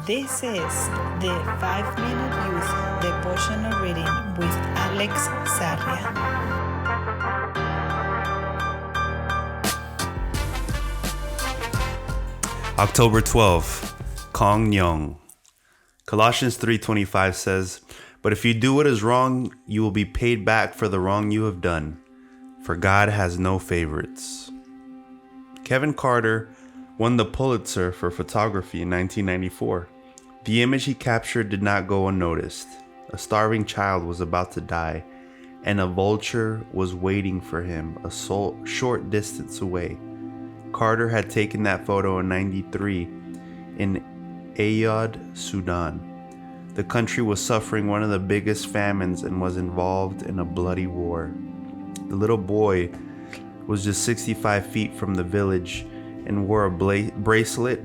This is the 5-Minute Youth Devotional Reading with Alex Sarria. October 12th, Kong Nyong. Colossians 3:25 says, "But if you do what is wrong, you will be paid back for the wrong you have done, for God has no favorites." Kevin Carter won the Pulitzer for photography in 1994. The image he captured did not go unnoticed. A starving child was about to die, and a vulture was waiting for him a short distance away. Carter had taken that photo in 93 in Ayod, Sudan. The country was suffering one of the biggest famines and was involved in a bloody war. The little boy was just 65 feet from the village and wore a bracelet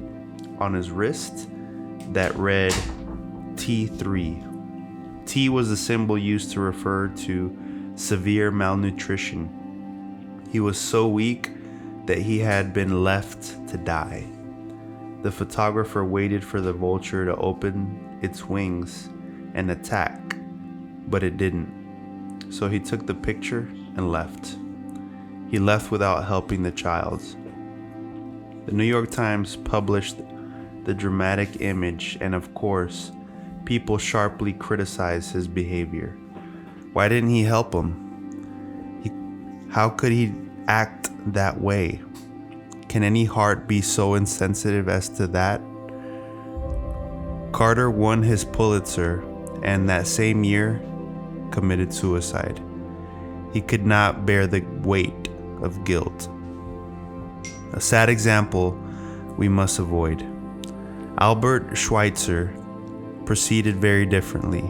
on his wrist that read T3. T was the symbol used to refer to severe malnutrition. He was so weak that he had been left to die. The photographer waited for the vulture to open its wings and attack, but it didn't. So he took the picture and left. He left without helping the child. The New York Times published the dramatic image, and of course, people sharply criticized his behavior. Why didn't he help him? How could he act that way? Can any heart be so insensitive as to that? Carter won his Pulitzer and that same year committed suicide. He could not bear the weight of guilt. A sad example we must avoid. Albert Schweitzer proceeded very differently.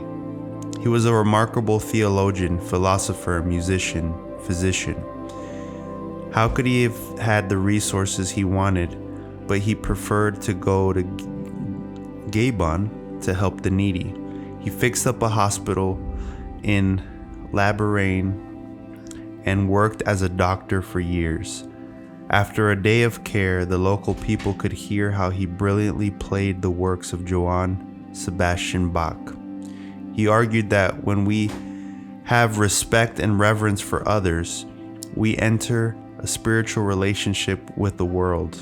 He was a remarkable theologian, philosopher, musician, physician. How could he have had the resources he wanted, but he preferred to go to Gabon to help the needy? He fixed up a hospital in Labarane and worked as a doctor for years. After a day of care, the local people could hear how he brilliantly played the works of Johann Sebastian Bach. He argued that when we have respect and reverence for others, we enter a spiritual relationship with the world.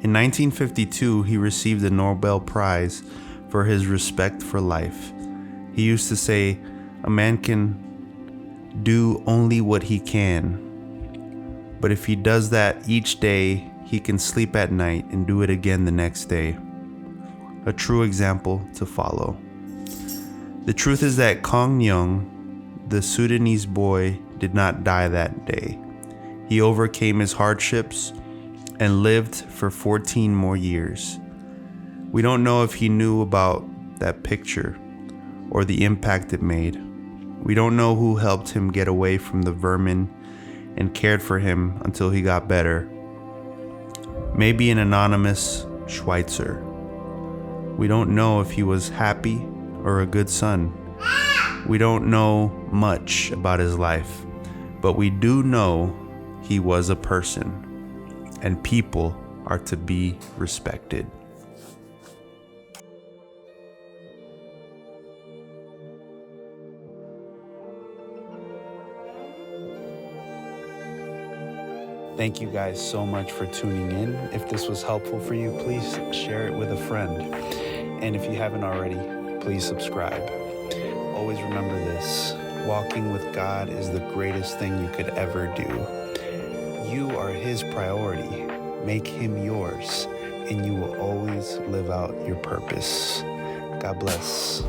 In 1952, he received the Nobel Prize for his respect for life. He used to say, "A man can do only what he can. But if he does that each day, he can sleep at night and do it again the next day." A true example to follow. The truth is that Kong Nyong, the Sudanese boy, did not die that day. He overcame his hardships and lived for 14 more years. We don't know if he knew about that picture or the impact it made. We don't know who helped him get away from the vermin and cared for him until he got better. Maybe an anonymous Schweitzer. We don't know if he was happy or a good son. We don't know much about his life, but we do know he was a person, and people are to be respected. Thank you guys so much for tuning in. If this was helpful for you, please share it with a friend. And if you haven't already, please subscribe. Always remember this: walking with God is the greatest thing you could ever do. You are His priority. Make Him yours, and you will always live out your purpose. God bless.